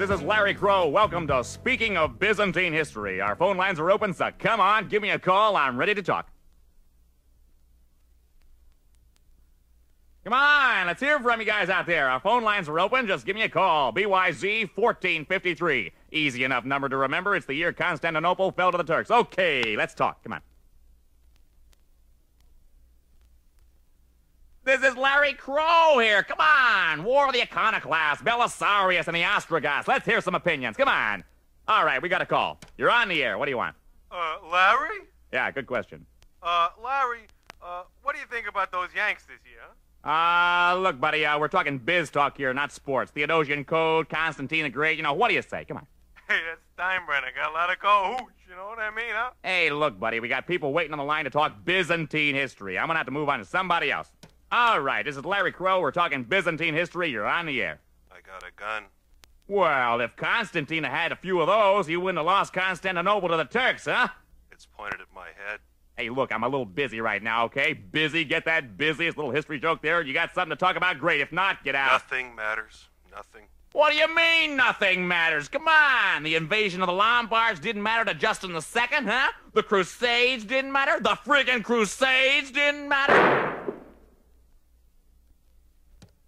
this is Larry Crow. Welcome to Speaking of Byzantine History. Our phone lines are open, so come on, give me a call. I'm ready to talk. Come on, let's hear from you guys out there. Our phone lines are open. Just give me a call. BYZ 1453. Easy enough number to remember. It's the year Constantinople fell to the Turks. Okay, let's talk. Come on. This is Larry Crow here. Come on. War of the Iconoclasts, Belisarius, and the Ostrogoths. Let's hear some opinions. Come on. All right, we got a call. You're on the air. What do you want? Larry? Yeah, good question. Larry, what do you think about those Yanks this year? Look, buddy, we're talking biz talk here, not sports. Theodosian Code, Constantine the Great, what do you say? Come on. Hey, that's Steinbrenner. Got a lot of call hooch, you know what I mean, huh? Hey, look, buddy, we got people waiting on the line to talk Byzantine history. I'm gonna have to move on to somebody else. All right, this is Larry Crow. We're talking Byzantine history. You're on the air. I got a gun. Well, if Constantine had a few of those, he wouldn't have lost Constantinople to the Turks, huh? It's pointed at my head. Hey, look, I'm a little busy right now, okay? Busy, get that busy? It's a little history joke there. You got something to talk about? Great. If not, get out. Nothing matters. Nothing. What do you mean, nothing matters? Come on! The invasion of the Lombards didn't matter to Justin II, huh? The Crusades didn't matter? The friggin' Crusades didn't matter?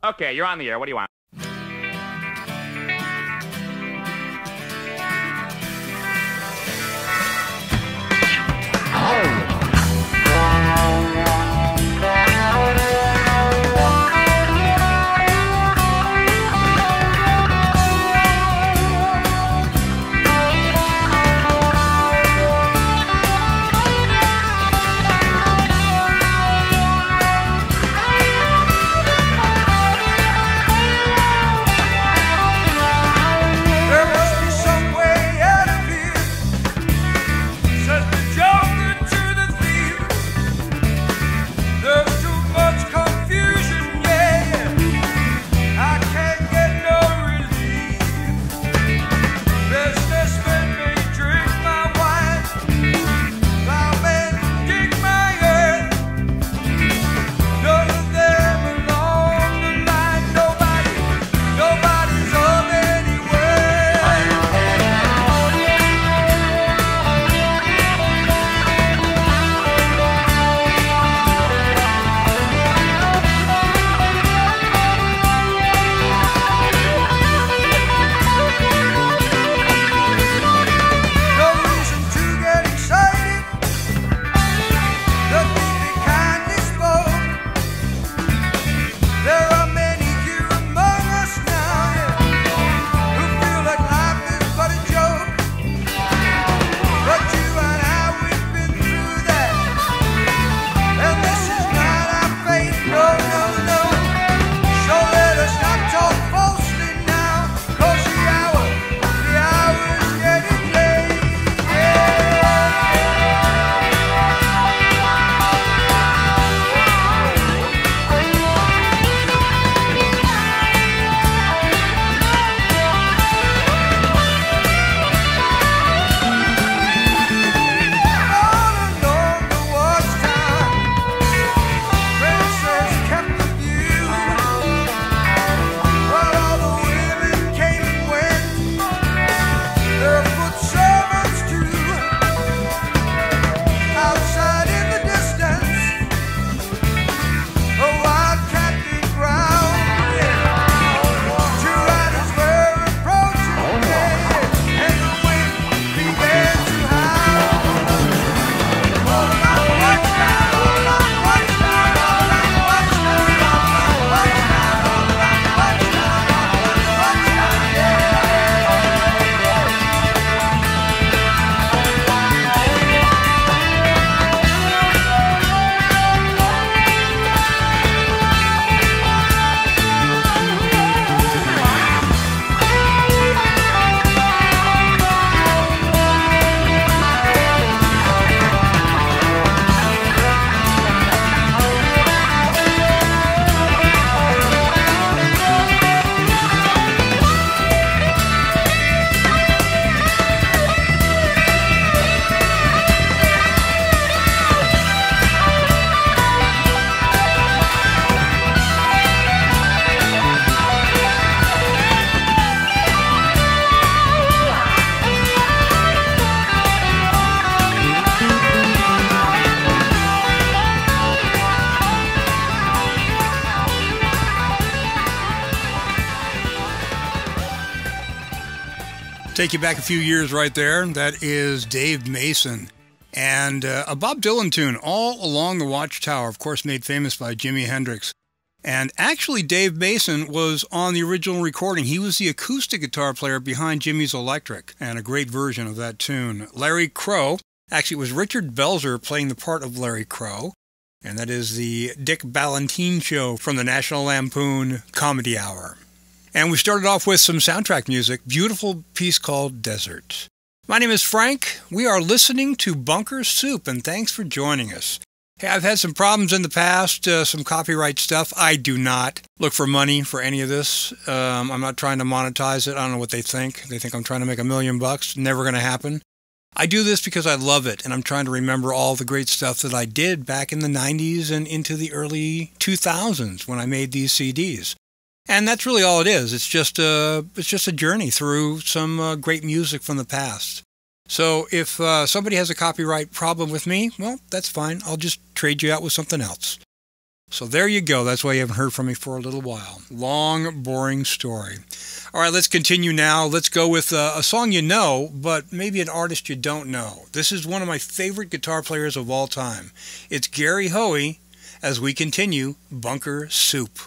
Okay, you're on the air. What do you want? Take you back a few years right there. That is Dave Mason. And a Bob Dylan tune, All Along the Watchtower, of course made famous by Jimi Hendrix. And actually Dave Mason was on the original recording. He was the acoustic guitar player behind Jimmy's Electric, and a great version of that tune. Larry Crow, actually it was Richard Belzer playing the part of Larry Crow, and that is the Dick Ballantine show from the National Lampoon Comedy Hour. And we started off with some soundtrack music, beautiful piece called Desert. My name is Frank. We are listening to Bunker Soup, and thanks for joining us. Hey, I've had some problems in the past, some copyright stuff. I do not look for money for any of this. I'm not trying to monetize it. I don't know what they think. They think I'm trying to make $1 million. Never going to happen. I do this because I love it, and I'm trying to remember all the great stuff that I did back in the 90s and into the early 2000s when I made these CDs. And that's really all it is. It's just a journey through some great music from the past. So if somebody has a copyright problem with me, well, that's fine. I'll just trade you out with something else. So there you go. That's why you haven't heard from me for a little while. Long, boring story. All right, let's continue now. Let's go with a song you know, but maybe an artist you don't know. This is one of my favorite guitar players of all time. It's Gary Hoey as we continue Bunker Soup.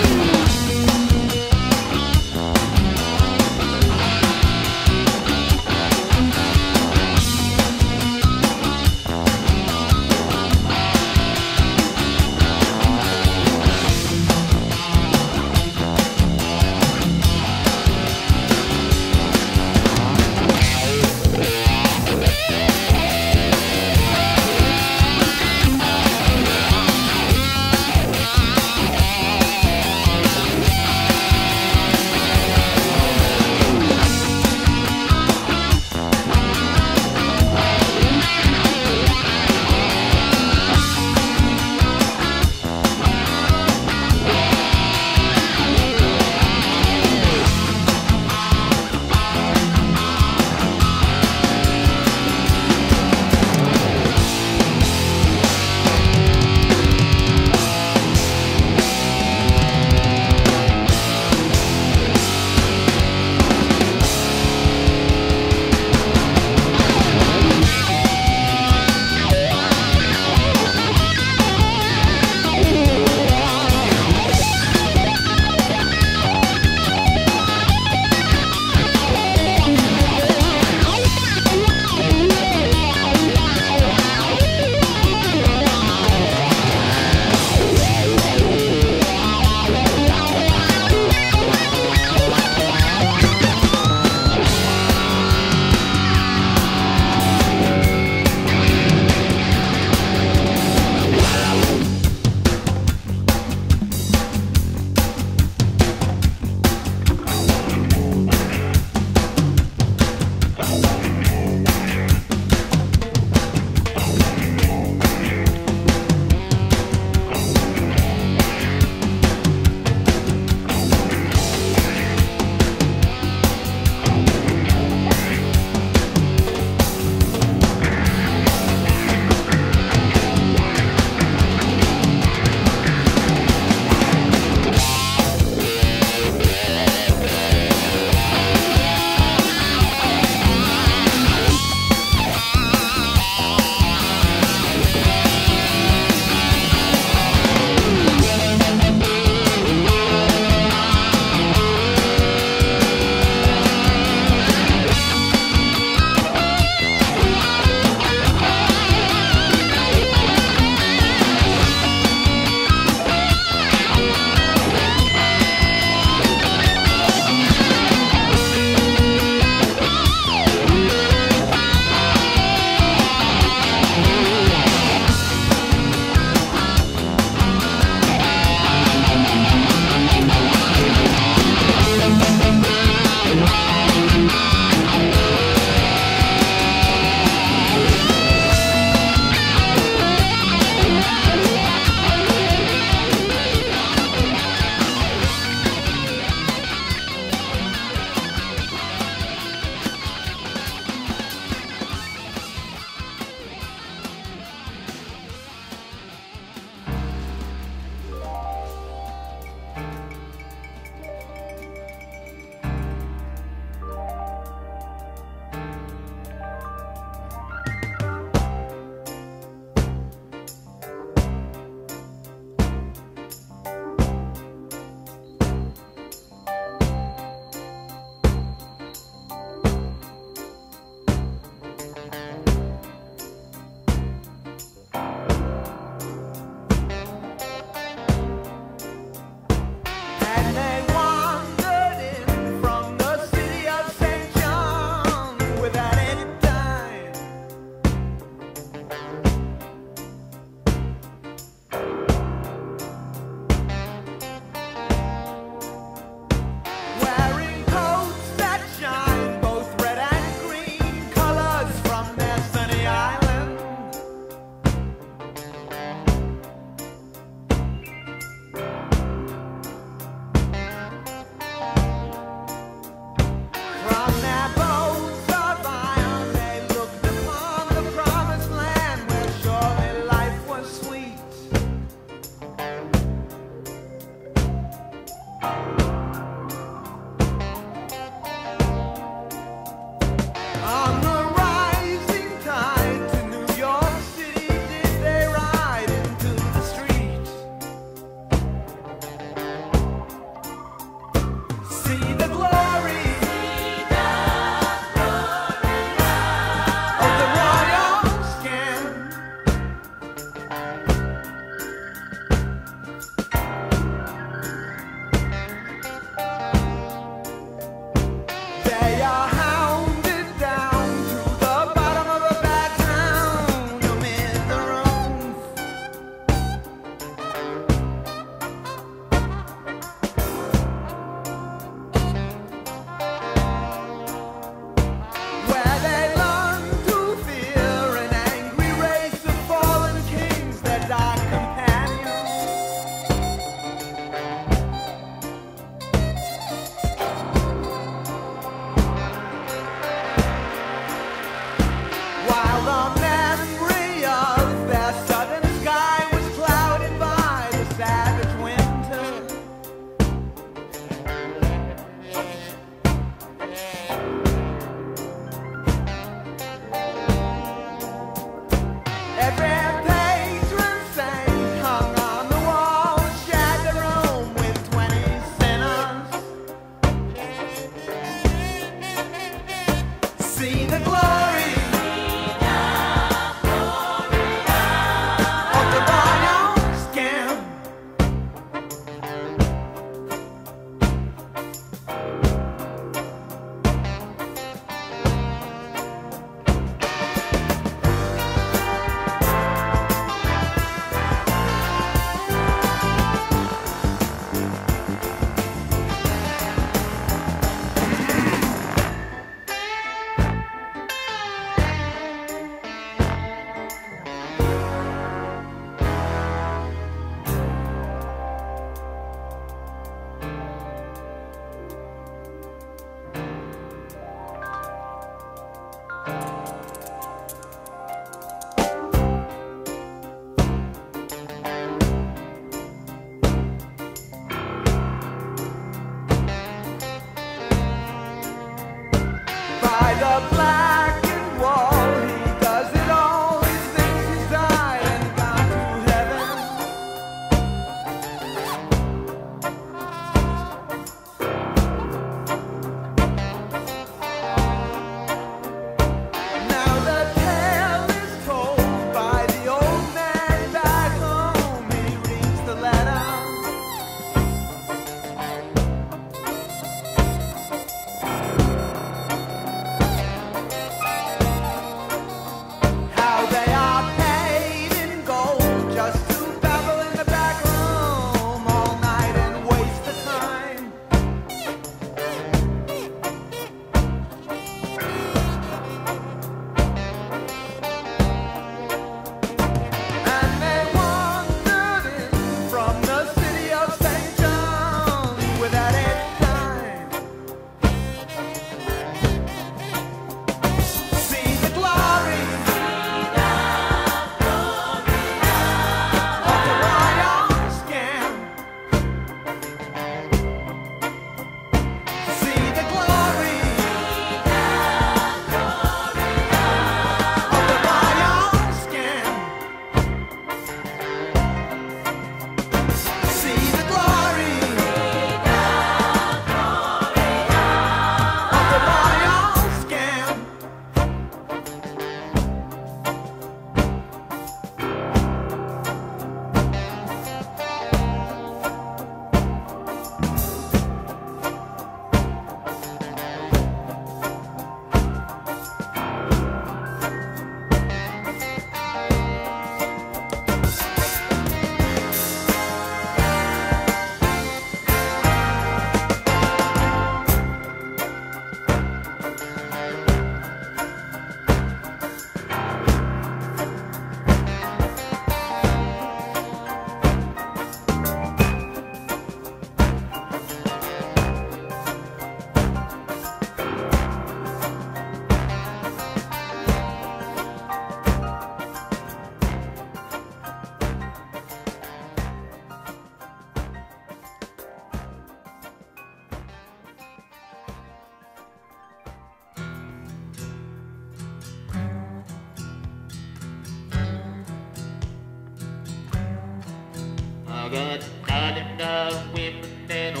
I got not enough women and I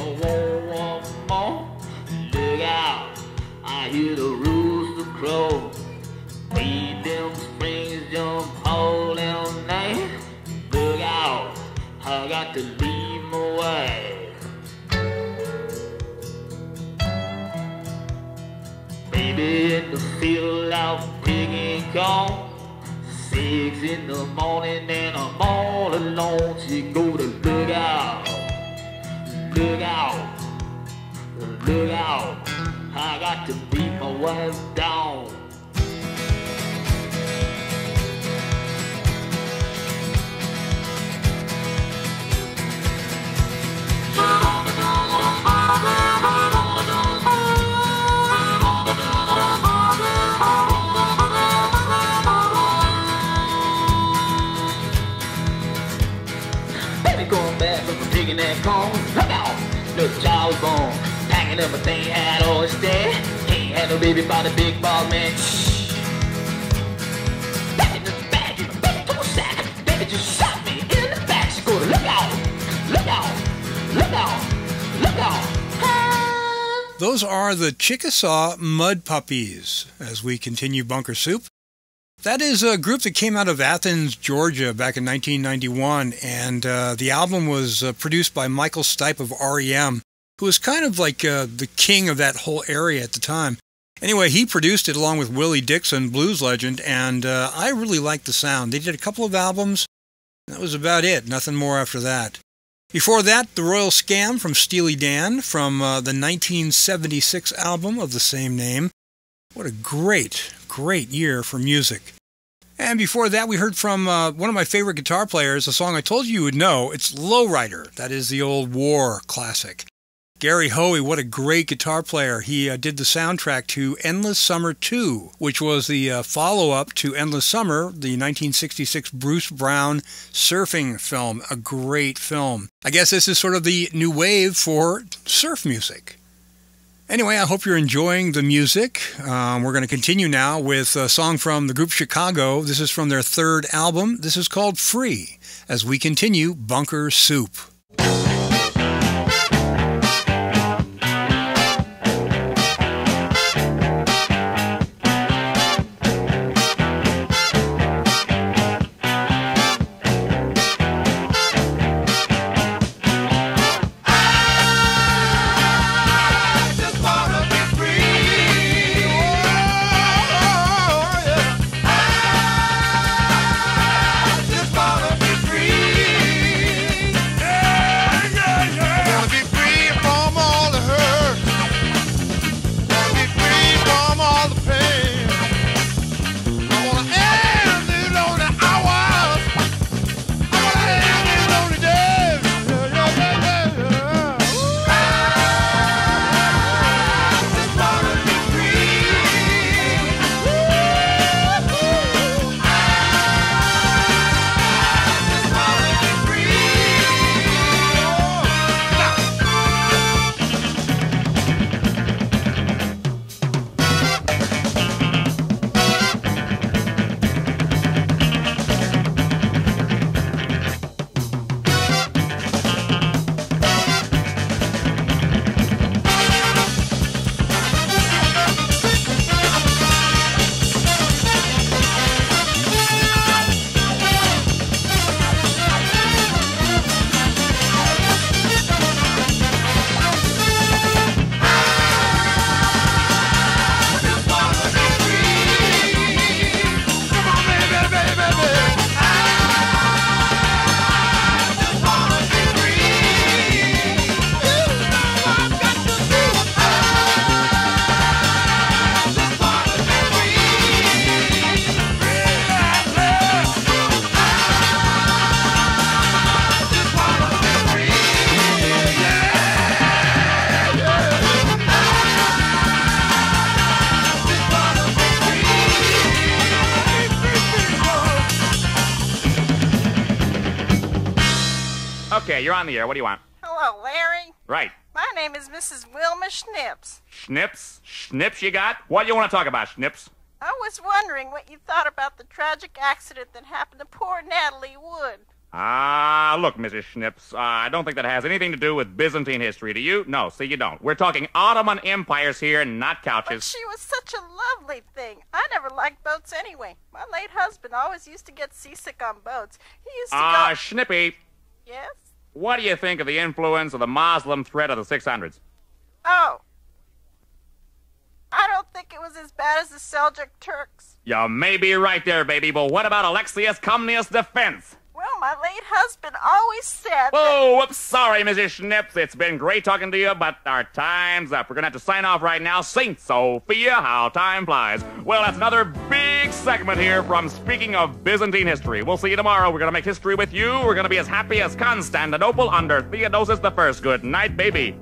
want more. Look out, I hear the rooster crow. Feed them springs jump all down night. Look out, I got to leave my wife. Baby in the field out picking corn. 6 in the morning and I'm all alone. She go to look out, look out, look out. I got to beat my wife down. Going back from digging that corn. Look out! The child was born. Packing everything, had all his day. Ain't had no baby by the big bald man. Shh. Back in the bag, in the baby toe sack. Baby just shot me in the back. She go to look out! Look out! Look out! Look out! Those are the Chickasaw Mud Puppies as we continue Bunker Soup. That is a group that came out of Athens, Georgia back in 1991, and the album was produced by Michael Stipe of R.E.M., who was kind of like the king of that whole area at the time. Anyway, he produced it along with Willie Dixon, blues legend, and I really liked the sound. They did a couple of albums, and that was about it, nothing more after that. Before that, The Royal Scam from Steely Dan from the 1976 album of the same name. What a great, great year for music. And before that, we heard from one of my favorite guitar players, a song I told you would know. It's Lowrider. That is the old War classic. Gary Hoey, what a great guitar player. He did the soundtrack to Endless Summer 2, which was the follow-up to Endless Summer, the 1966 Bruce Brown surfing film. A great film. I guess this is sort of the new wave for surf music. Anyway, I hope you're enjoying the music. We're going to continue now with a song from the group Chicago. This is from their third album. This is called Free, as we continue Bunker Soup. Okay, you're on the air. What do you want? Hello, Larry. Right. My name is Mrs. Wilma Schnips. Schnips? Schnips you got? What do you want to talk about, Schnips? I was wondering what you thought about the tragic accident that happened to poor Natalie Wood. look, Mrs. Schnips, I don't think that has anything to do with Byzantine history. Do you? No, see, you don't. We're talking Ottoman empires here, not But couches. she was such a lovely thing. I never liked boats anyway. My late husband always used to get seasick on boats. He used to go... Schnippy, Yes? what do you think of the influence of the Muslim threat of the 600s? Oh. I don't think it was as bad as the Seljuk Turks. You may be right there, baby, but what about Alexius Comnenus' defense? Well, my late husband always said that... Oh, whoops, sorry, Mrs. Schnips. It's been great talking to you, but our time's up. We're gonna have to sign off right now. Saint Sophia, how time flies. Well, that's another big segment here from Speaking of Byzantine History. We'll see you tomorrow. We're gonna make history with you. We're gonna be as happy as Constantinople under Theodosius I. Good night, baby.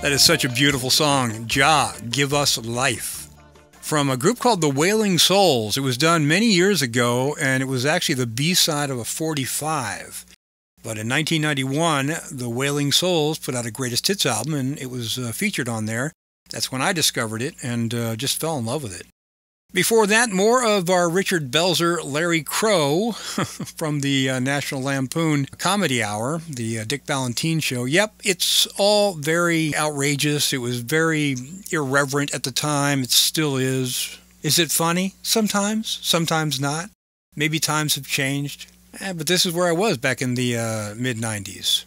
That is such a beautiful song, Jah, Give Us Life, from a group called the Wailing Souls. It was done many years ago, and it was actually the B-side of a 45. But in 1991, the Wailing Souls put out a greatest hits album, and it was featured on there. That's when I discovered it and just fell in love with it. Before that, more of our Richard Belzer, Larry Crow from the National Lampoon Comedy Hour, the Dick Valentine Show. Yep, it's all very outrageous. It was very irreverent at the time. It still is. Is it funny? Sometimes. Sometimes not. Maybe times have changed. But this is where I was back in the mid-90s.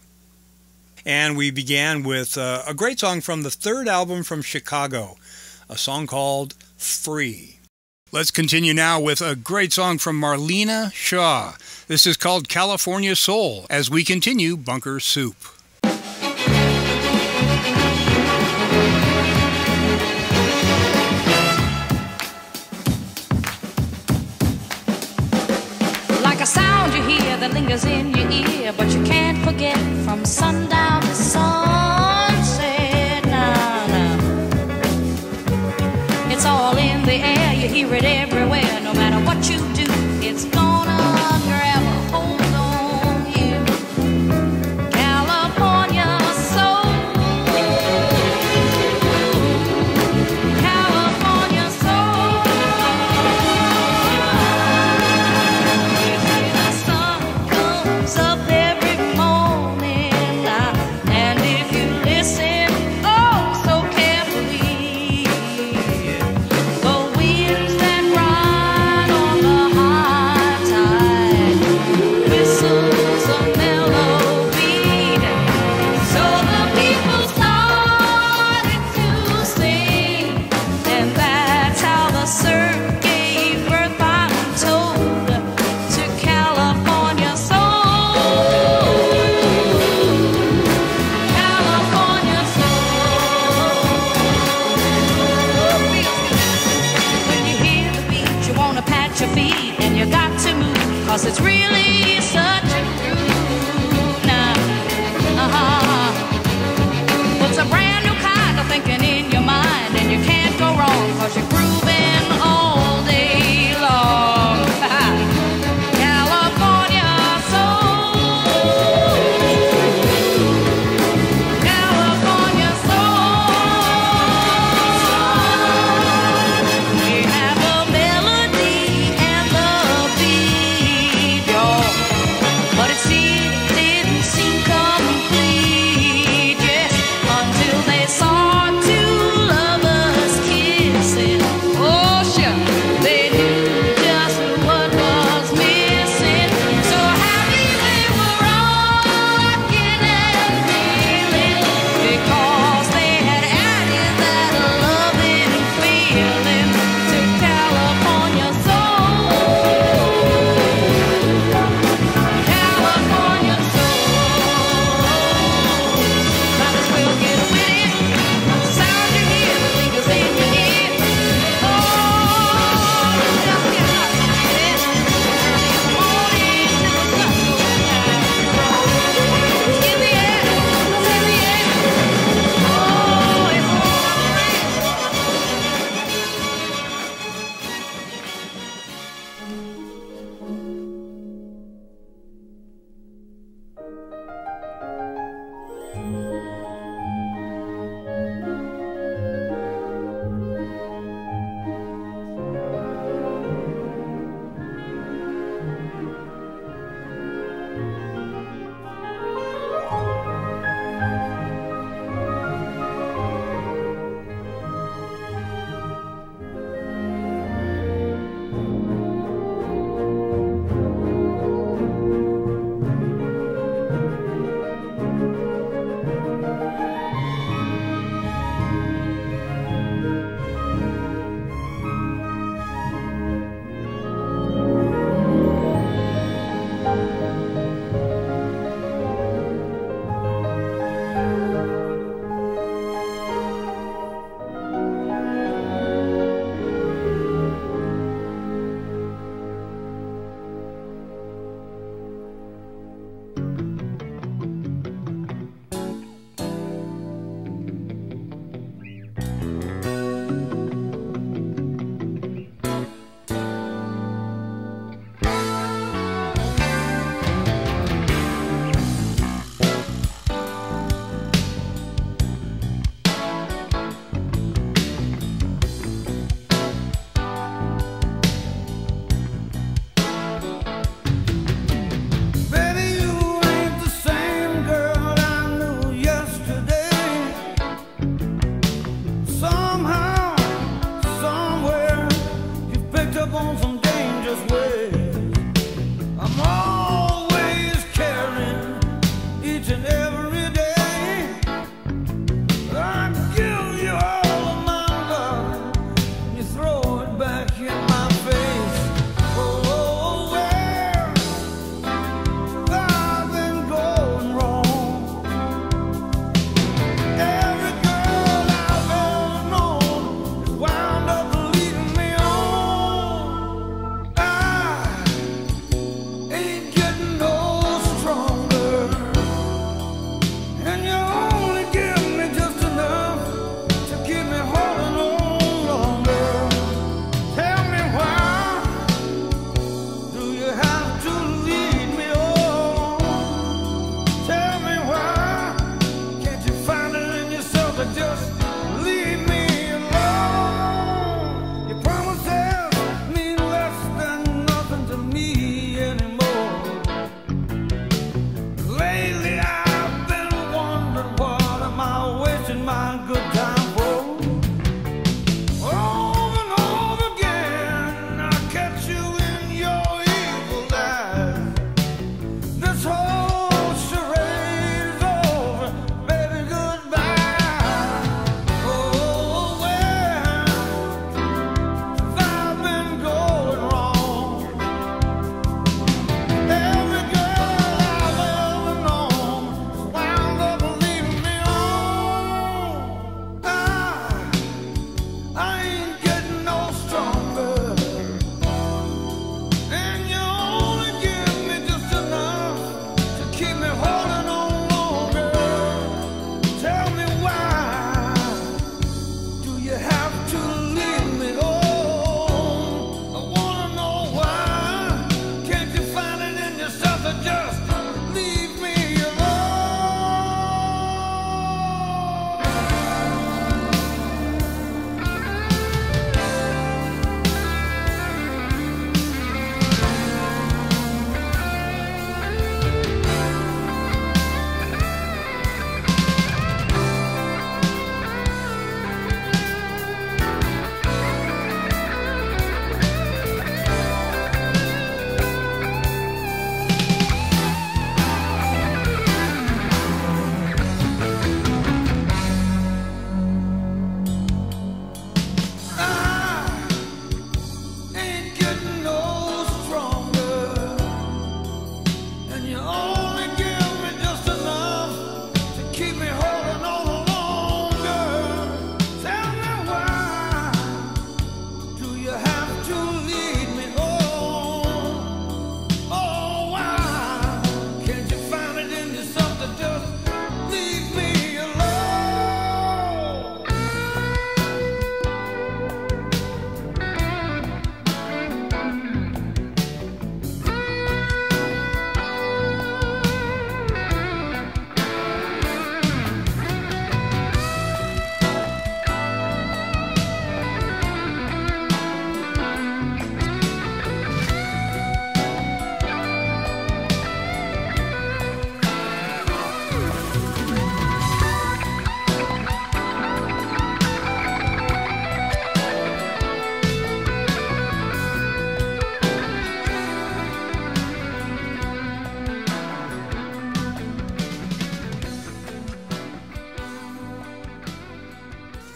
And we began with a great song from the third album from Chicago, a song called Free. Let's continue now with a great song from Marlena Shaw. This is called California Soul, as we continue Bunker Soup. Like a sound you hear that lingers in your ear, but you can't forget from sundown to sunset. Nah, nah. It's all in the air, you hear it everywhere. No matter what you do, it's gonna grab a hold on you. California soul, California soul. The sun comes up every morning. I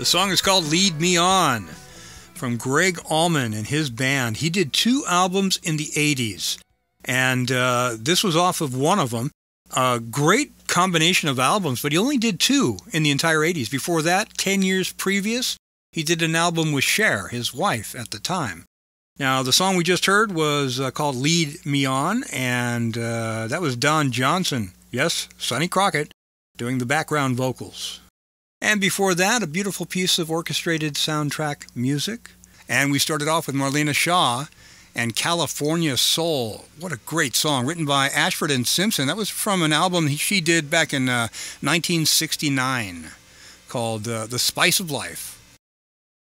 The song is called Lead Me On, from Greg Allman and his band. He did 2 albums in the 80s, and this was off of one of them. A great combination of albums, but he only did 2 in the entire 80s. Before that, 10 years previous, he did an album with Cher, his wife at the time. Now, the song we just heard was called Lead Me On, and that was Don Johnson, yes, Sonny Crockett, doing the background vocals. And before that, a beautiful piece of orchestrated soundtrack music. And we started off with Marlena Shaw and California Soul. What a great song, written by Ashford and Simpson. That was from an album she did back in 1969 called The Spice of Life.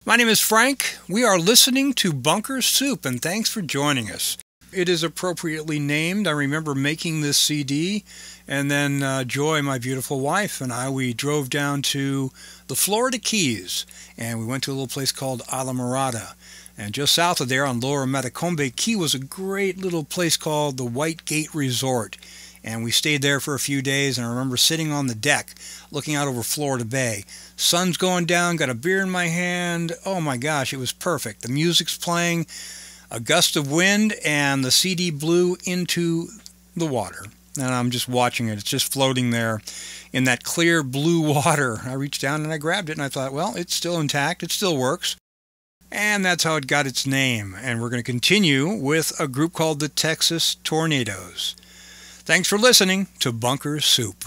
My name is Frank. We are listening to Bunker Soup, and thanks for joining us. It is appropriately named. I remember making this CD, and then Joy, my beautiful wife, and I, we drove down to the Florida Keys, and we went to a little place called Islamorada. And just south of there on Lower Metacombe Key was a great little place called the White Gate Resort. And we stayed there for a few days, and I remember sitting on the deck looking out over Florida Bay. Sun's going down, got a beer in my hand. Oh my gosh, it was perfect. The music's playing, a gust of wind, and the CD blew into the water. And I'm just watching it. It's just floating there in that clear blue water. I reached down and I grabbed it, and I thought, well, it's still intact. It still works. And that's how it got its name. And we're going to continue with a group called the Texas Tornadoes. Thanks for listening to Bunker Soup.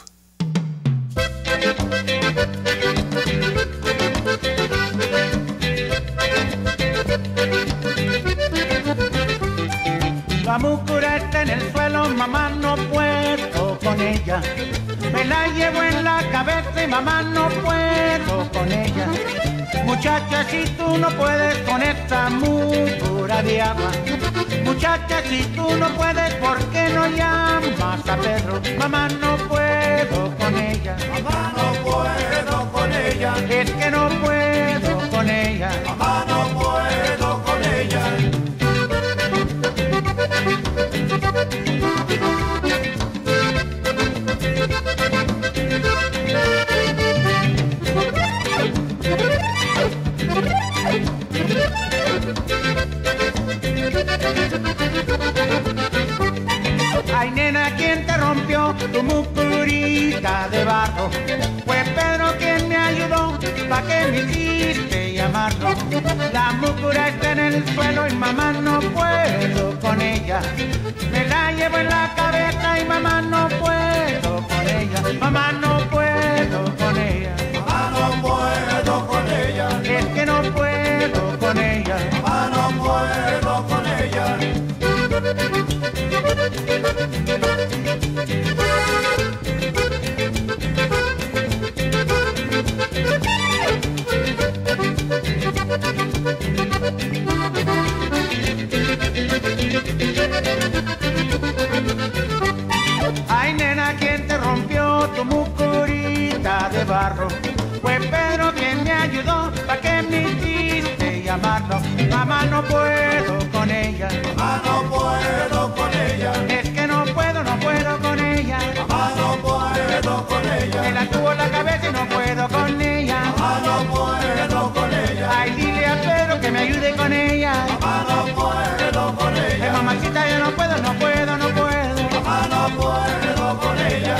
La mucura está en el suelo, mamá, no puedo con ella. Me la llevo en la cabeza y mamá, no puedo con ella. Muchacha, si tú no puedes con esta mucura de agua. Muchacha, si tú no puedes, ¿por qué no llamas a Pedro? Mamá, no puedo con ella. Mamá, no puedo con ella. Es que no puedo con ella. Mamá, no puedo con ella. Ay, nena, ¿quién te rompió tu mucurita de barro? Fue Pedro quien me ayudó, ¿pa' qué me hiciste llamarlo? La mucura está en el suelo y mamá no puedo con ella. Me la llevo en la cabeza y mamá no puedo con ella. Mamá no puedo con ella. Mamá no puedo con ella. Es que no puedo con ella. Mamá no puedo con ella. Ay, nena, ¿quién te rompió tu mucurita de barro? Fue Pedro quien me ayudó, ¿pa' qué me hiciste llamarlo? Mamá, no puedo con ella. Mamá, no puedo con ella. Es que no puedo con ella. Mamá, no puedo con ella. Me la tuvo en la cabeza y no puedo con ella. Mamá, no puedo con ella. Ay, dile a Pedro que me ayude con ella. Mamá, no puedo con ella. Mamacita, yo no puedo. Mamá, no puedo con ella.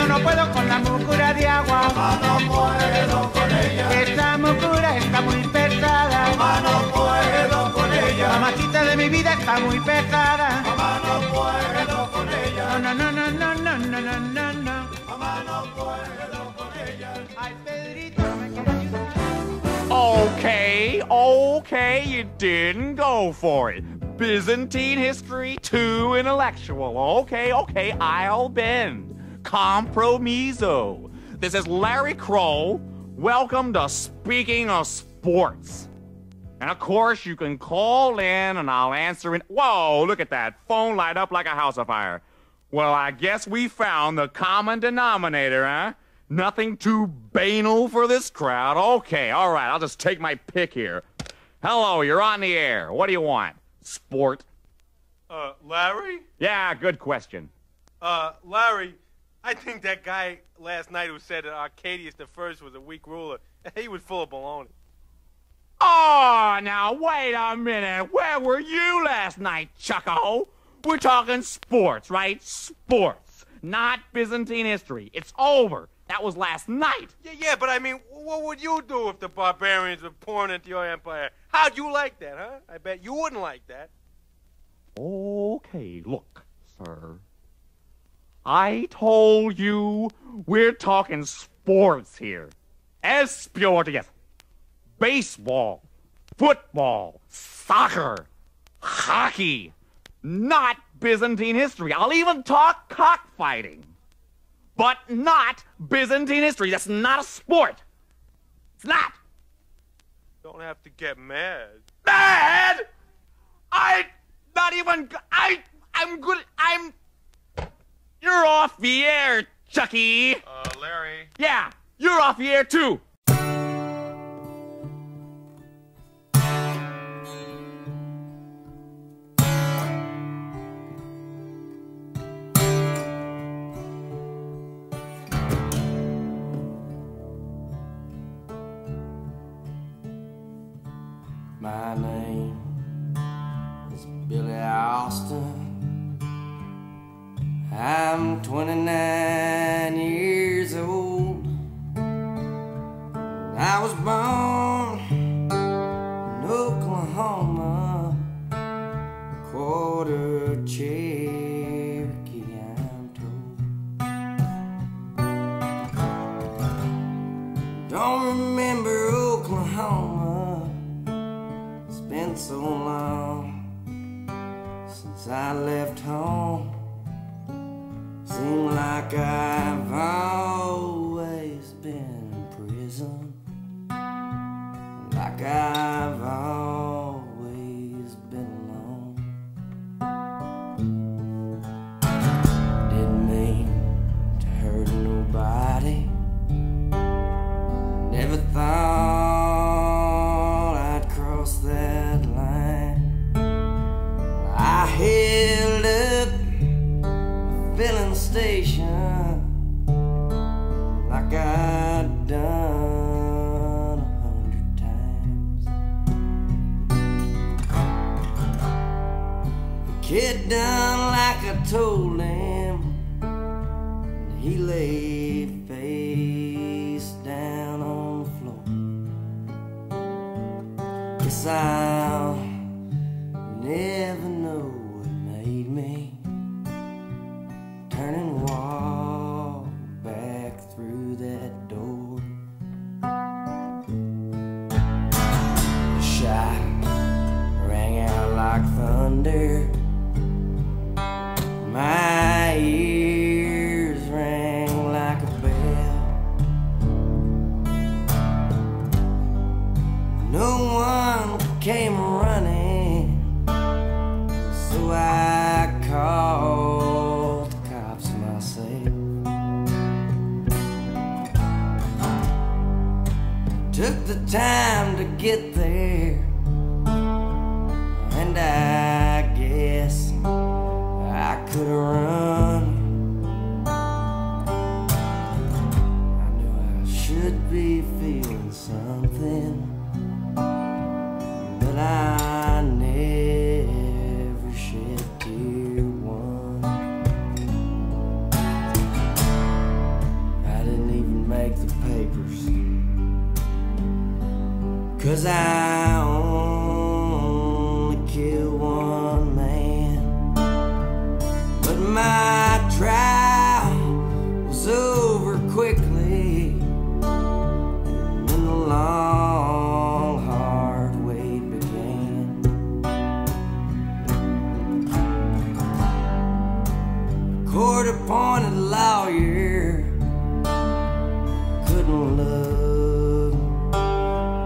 No puedo con la mucura de agua. Mamá, no puedo con ella. Esta mucura está muy pesada. Mamá, no puedo con ella. Mamacita de mi vida está muy pesada. Mamá, no puedo con ella. No, no, no, no, no, no, no, no, no. Mamá, no puedo con ella. Ay, Pedrito, me quiere ayudar. Okay, you didn't go for it. Byzantine history, too intellectual. Okay, I'll bend. Compromiso. This is Larry Crow. Welcome to Speaking of Sports. And of course, you can call in and I'll answer in. Whoa, look at that. Phone light up like a house of fire. Well, I guess we found the common denominator, huh? Nothing too banal for this crowd. Okay, all right, I'll just take my pick here. Hello, you're on the air. What do you want? Sport? Larry? Yeah, good question. Larry, I think that guy last night who said that Arcadius I was a weak ruler, he was full of baloney. Oh, now wait a minute. Where were you last night, Chucko? We're talking sports, right? Sports, not Byzantine history. It's over. That was last night. Yeah, but I mean, what would you do if the barbarians were pouring into your empire? How'd you like that, huh? I bet you wouldn't like that. Okay, look, sir. I told you we're talking sports here. Esportes. Baseball, football, soccer, hockey. Not Byzantine history. I'll even talk cockfighting. But not Byzantine history. That's not a sport. It's not. Don't have to get mad. Mad? I'm good. You're off the air, Chucky. Larry. Yeah, you're off the air too. My name is Billy Austin. I'm 29 years old. I was born in Oklahoma, quarter Cherokee, I'm told. Don't remember Oklahoma, it's been so long since I left home. Seems like I've always been in prison, like I've always been alone. Didn't mean to hurt nobody, never thought I'd cross that line. I held up filling station like I'd done 100 times. The kid done like I told him, and he lay face down on the floor. Guess I'll never know what made me turn and walk back through that door. The shot rang out like thunder. My ears rang like a bell. No one came running, so I called the cops myself. Took the time to get there, and I guess I could have run. I knew I should be feeling something, but I never shed tear one. I didn't even make the papers, 'cause I only killed one man. But my trial was over quickly, and then the long, hard wait began. Court-appointed lawyer couldn't look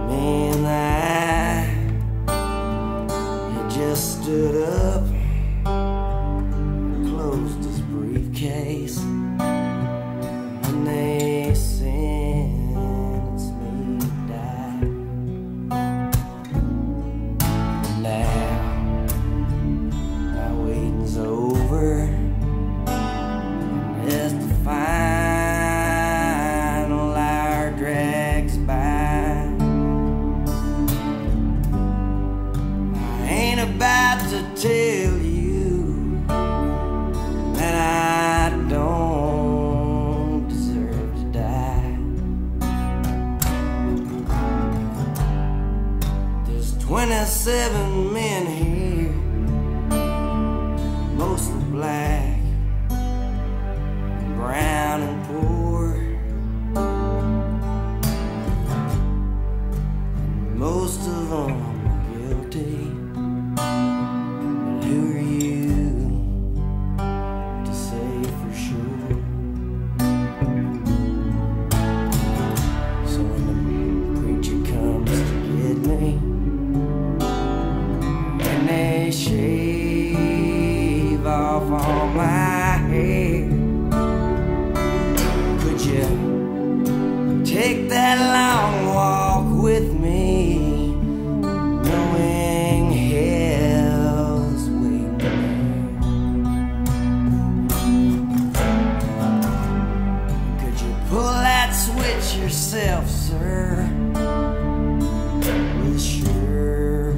me in the eye. He just stood up and closed his briefcase, and they sentenced me to die. Now my waiting's over, as the final hour drags by. I ain't about to tell you that I don't deserve to die. There's 27 men here, mostly black, brown and poor. Most of them are guilty, but who are you to say for sure? So when the preacher comes to get me, and they shave off all my hair, could you take that long walk with me, knowing hell's waiting there? Could you pull that switch yourself, sir, with sure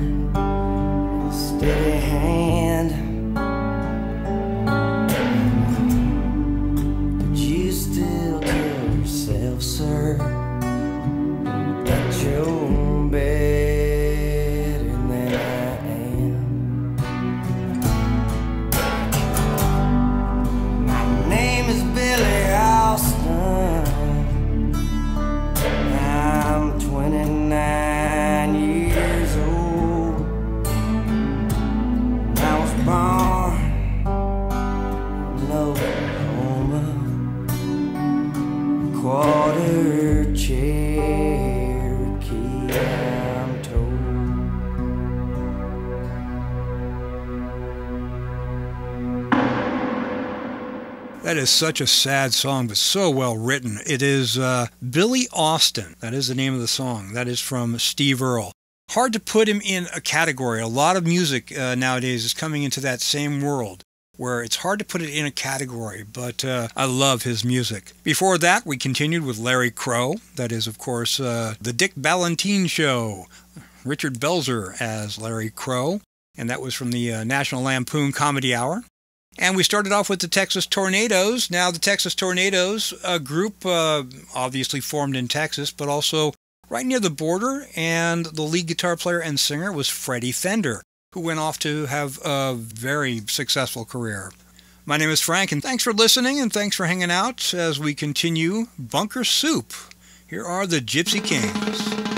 her Cherokee, I'm told. That is such a sad song, but so well written. It is Billy Austin. That is the name of the song. That is from Steve Earle. Hard to put him in a category. A lot of music nowadays is coming into that same world where it's hard to put it in a category, but I love his music. Before that, we continued with Larry Crow. That is, of course, The Dick Ballantine Show. Richard Belzer as Larry Crow, and that was from the National Lampoon Comedy Hour. And we started off with the Texas Tornadoes. Now, the Texas Tornadoes, a group obviously formed in Texas, but also right near the border, and the lead guitar player and singer was Freddie Fender, who went off to have a very successful career. My name is Frank, and thanks for listening, and thanks for hanging out as we continue Bunker Soup. Here are the Gypsy Kings.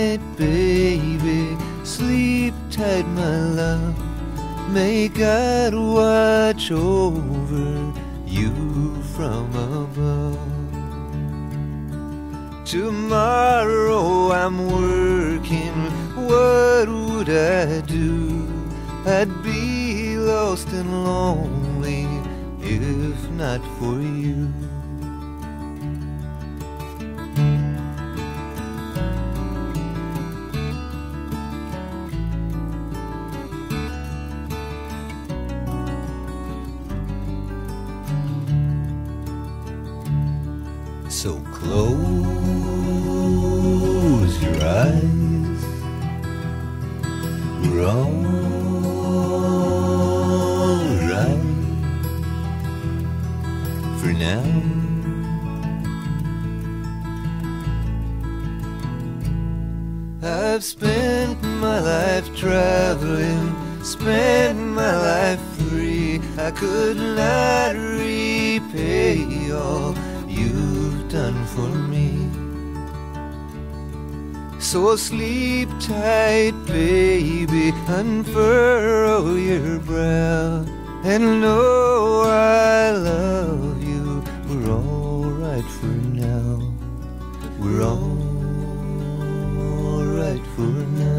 night, baby. Sleep tight, my love. May God watch over you from above. Tomorrow I'm working, what would I do? I'd be lost and lonely if not for you. So close your eyes. We're all right for now. I've spent my life traveling, spent my life free. I could not repay all you've done for me. So sleep tight, baby, unfurl your brow, and know I love you. We're all right for now. We're all right for now.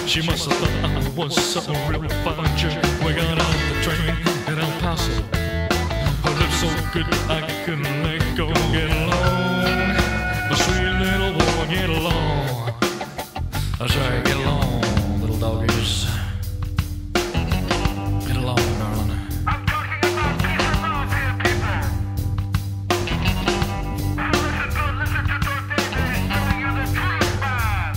She must have thought I was some real fine chick. We got off the train in El Paso. Her lips so good I couldn't let go. Get along, a sweet little boy, get along. I say, get along, little doggies. Get along, darling. I'm talking about Peter Laws here, people. Now listen to Dorothy telling you the truth, man.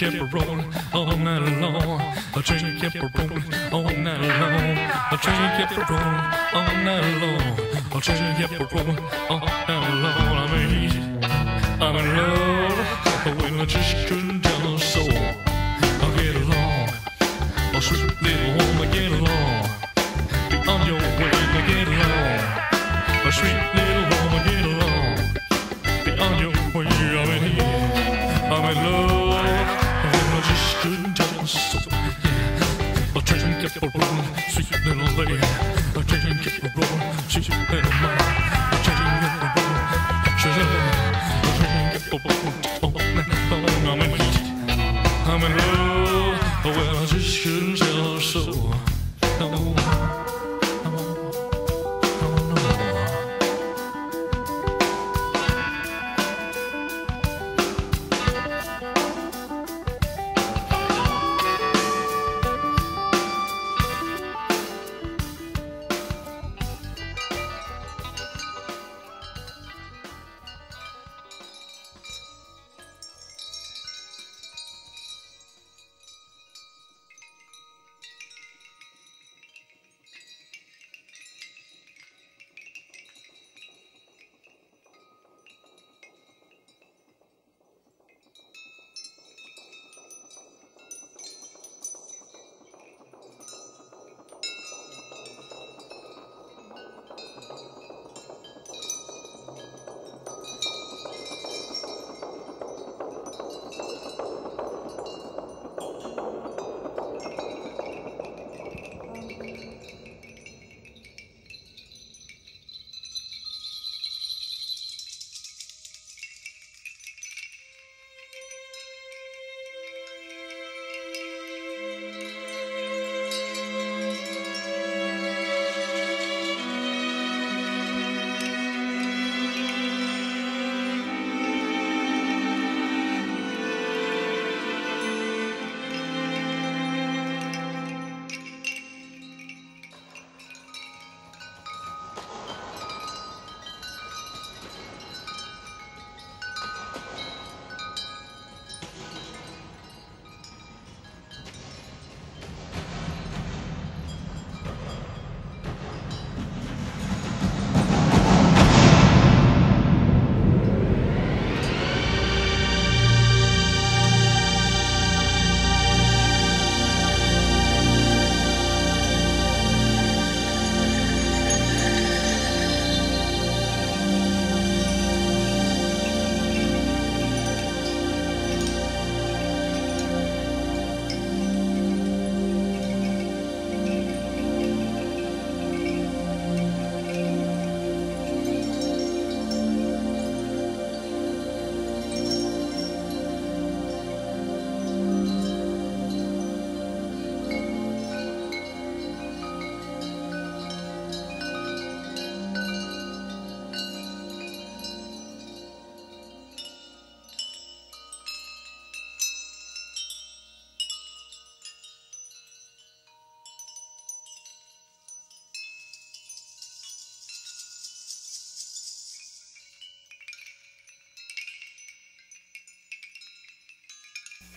kept a rolling all night long. A train kept a rolling all night long. A train kept a rolling all night long. A train kept a rolling all night long. I'm in love, when I just couldn't tell a soul. I'll get along, a sweet little woman, get along. Be on your way to get along, a sweet little woman, get along. Be on your way, I'm in love, when I just couldn't tell a soul. Yeah. A train kept a rolling, sweet little lady. A train kept a rolling, sweet little mama. A train kept a rolling, sweet little mama. I'm in love, well I just couldn't tell her so.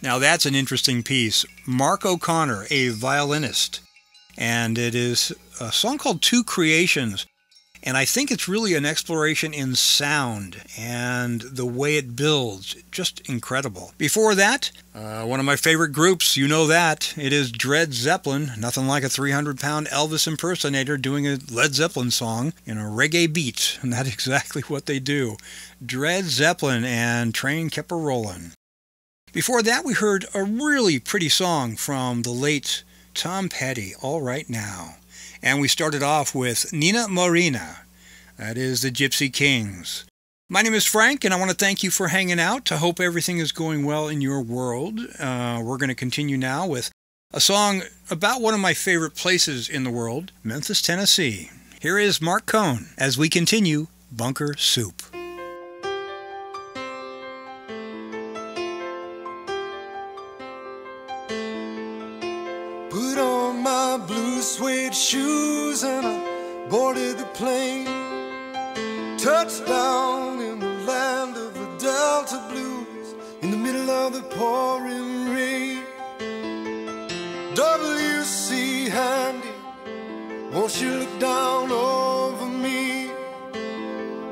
Now that's an interesting piece. Mark O'Connor, a violinist, and it is a song called Two Creations, and I think it's really an exploration in sound and the way it builds. Just incredible. Before that, one of my favorite groups, you know that. It is Dred Zeppelin. Nothing like a 300-pound Elvis impersonator doing a Led Zeppelin song in a reggae beat, and that's exactly what they do. Dred Zeppelin and Train Kept a Rollin'. Before that, we heard a really pretty song from the late Tom Petty, All Right Now. And we started off with Nina Marina. That is the Gypsy Kings. My name is Frank, and I want to thank you for hanging out. I hope everything is going well in your world. We're going to continue now with a song about one of my favorite places in the world, Memphis, Tennessee. Here is Mark Cohn as we continue Bunker Soup. Put on my blue suede shoes and I boarded the plane. Touchdown in the land of the Delta Blues, in the middle of the pouring rain. W.C. Handy, won't you look down over me?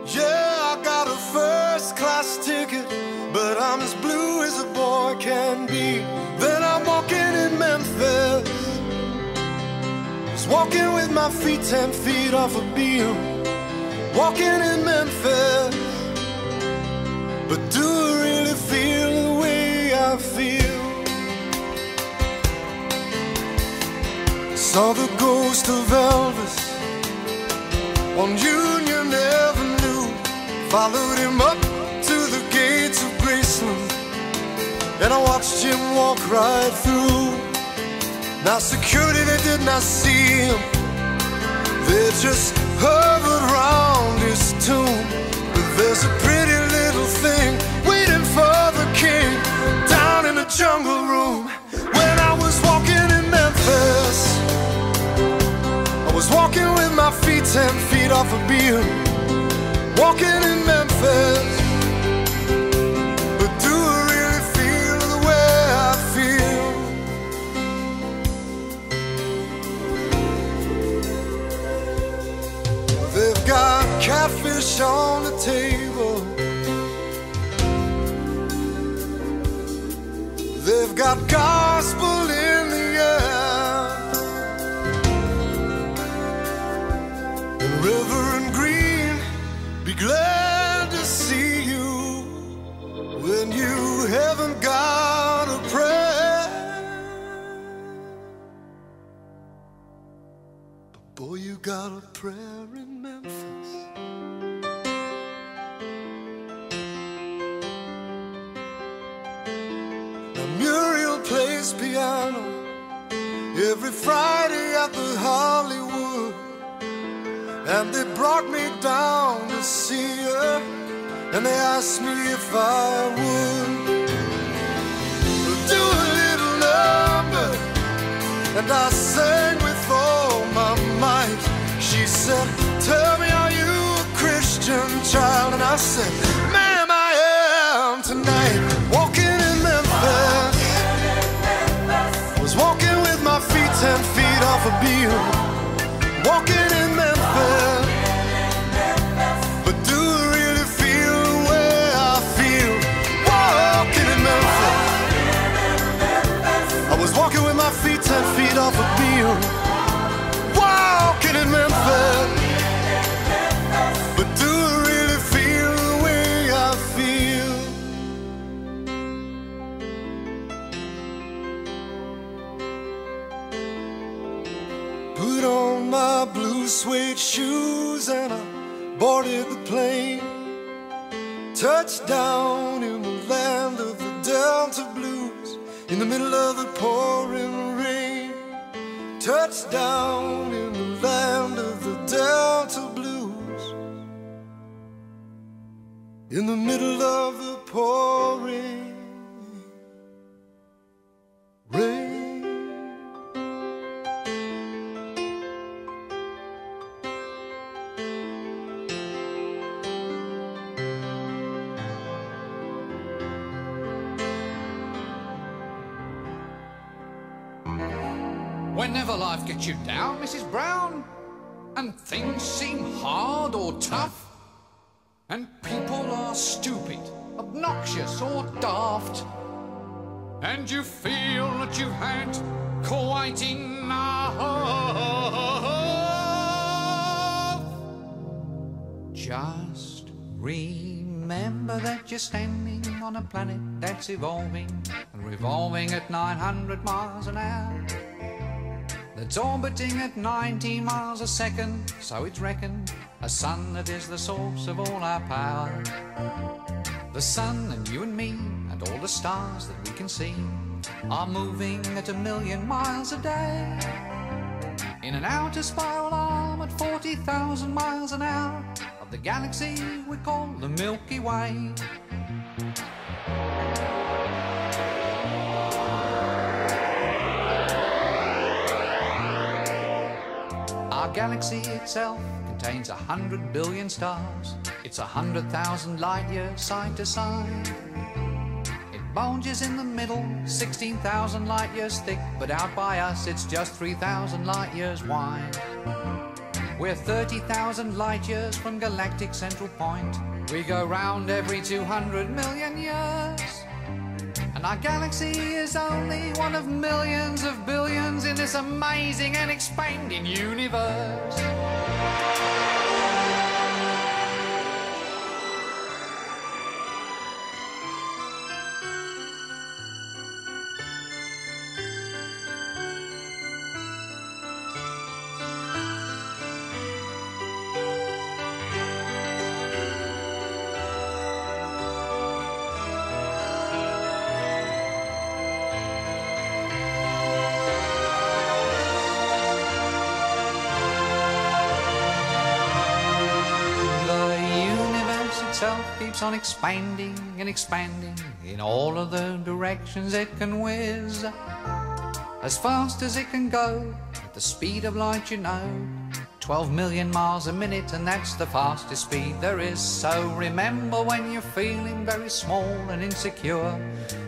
Yeah, I got a first-class ticket, but I'm as blue as a boy can be. Then I'm walking in Memphis, just walking with my feet 10 feet off a beam. Walking in Memphis, but do I really feel the way I feel? Saw the ghost of Elvis on Union Avenue, followed him up to the gates of Graceland, and I watched him walk right through. Now security, they did not see him, they just hovered round his tomb. But there's a pretty little thing waiting for the king down in the jungle room. When I was walking in Memphis, I was walking with my feet 10 feet off a beam. Walking in Memphis, but do I really feel the way I feel? They've got catfish on the table, they've got gospel in the air, and Reverend Green, be glad to see you when you haven't got a prayer. But boy, you got a prayer in Memphis. Now Muriel plays piano every Friday at the Hollywood, and they brought me down to see her, and they asked me if I would do a little number, and I sang with all my might. She said, tell me, are you a Christian child? And I said, ma'am, I am tonight. Walking in Memphis, was walking with my feet 10 feet off a beam. Walking in Memphis, but do I really feel the way I feel? Walking in Memphis, I was walking with my feet 10 feet off a beam. Walking in Memphis, but do I really feel the way I feel? Put on my blue suede shoes and I boarded the plane. Touched down in the land of the Delta Blues, in the middle of the pouring rain. Touched down in the land of the Delta Blues, in the middle of the pouring rain. Whenever life gets you down, Mrs. Brown, and things seem hard or tough, and people are stupid, obnoxious or daft, and you feel that you've had quite enough, just remember that you're standing on a planet that's evolving and revolving at 900 miles an hour. That's orbiting at 19 miles a second, so it's reckoned a sun that is the source of all our power. The sun and you and me and all the stars that we can see are moving at 1,000,000 miles a day, in an outer spiral arm at 40,000 miles an hour of the galaxy we call the Milky Way. Our galaxy itself contains 100 billion stars. It's 100,000 light years side to side. It bulge is in the middle, 16,000 light years thick, but out by us it's just 3,000 light years wide. We're 30,000 light years from galactic central point. We go round every 200 million years. And our galaxy is only one of millions of billions in this amazing and expanding universe. Keeps on expanding and expanding in all of the directions it can whiz, as fast as it can go, at the speed of light, you know, 12 million miles a minute, and that's the fastest speed there is. So remember, when you're feeling very small and insecure,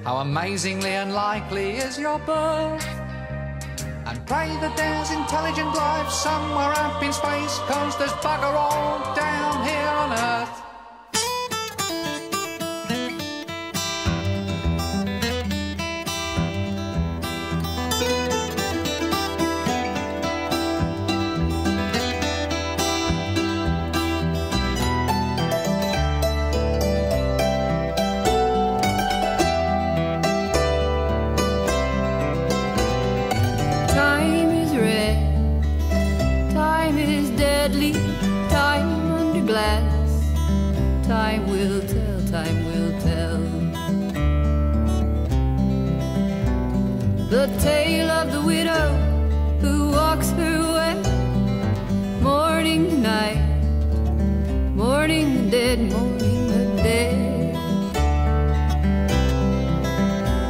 how amazingly unlikely is your birth, and pray that there's intelligent life somewhere up in space, 'cause there's bugger all down here on Earth. The tale of the widow who walks her way, morning to night, mourning the dead, mourning the dead.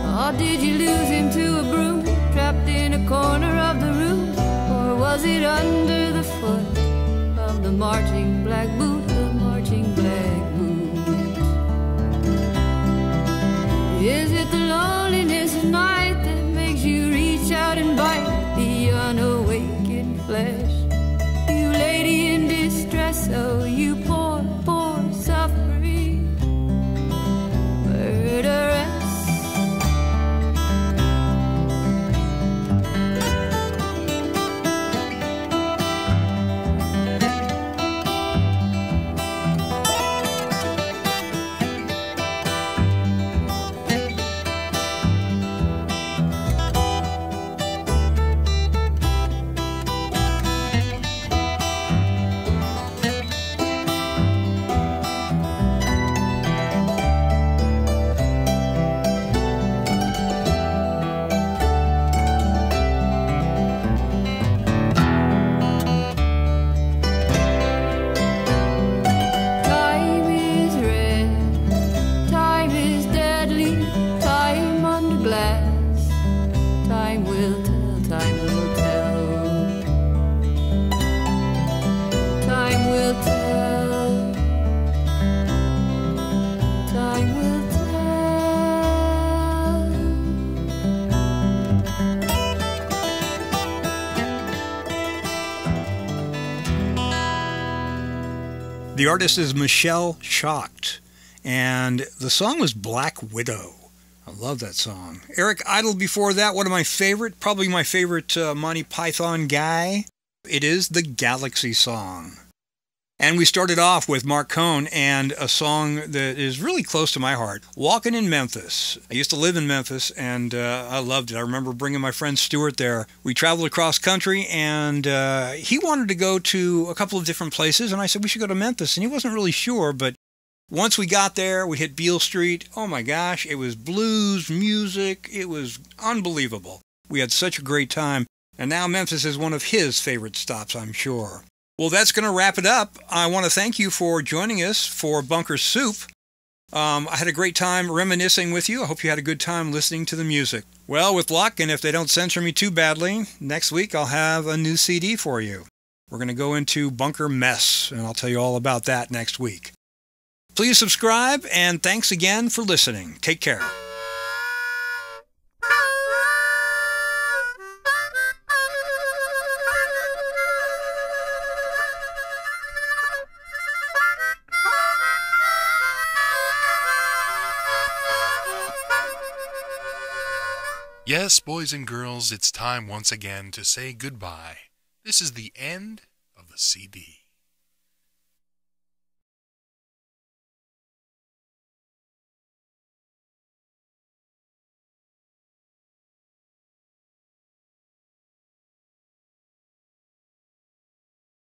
Oh, did you lose him to a broom, trapped in a corner of the room, or was it under the foot of the marching black boot, the marching black boot? Is it the loneliness of night that makes you reach out and bite the unawakened flesh? You lady in distress, oh, you poor, poor suffering murderess. The artist is Michelle Schacht, and the song was Black Widow. I love that song. Eric Idle before that, one of my favorite, probably my favorite Monty Python guy. It is the Galaxy Song. And we started off with Mark Cohn and a song that is really close to my heart, Walking in Memphis. I used to live in Memphis, and I loved it. I remember bringing my friend Stuart there. We traveled across country, and he wanted to go to a couple of different places, and I said we should go to Memphis, and he wasn't really sure, but once we got there, we hit Beale Street. Oh my gosh, it was blues, music. It was unbelievable. We had such a great time, and now Memphis is one of his favorite stops, I'm sure. Well, that's going to wrap it up. I want to thank you for joining us for Bunker Soup. I had a great time reminiscing with you. I hope you had a good time listening to the music. Well, with luck, and if they don't censor me too badly, next week I'll have a new CD for you. We're going to go into Bunker Mess, and I'll tell you all about that next week. Please subscribe, and thanks again for listening. Take care. Yes, boys and girls, it's time once again to say goodbye. This is the end of the CD.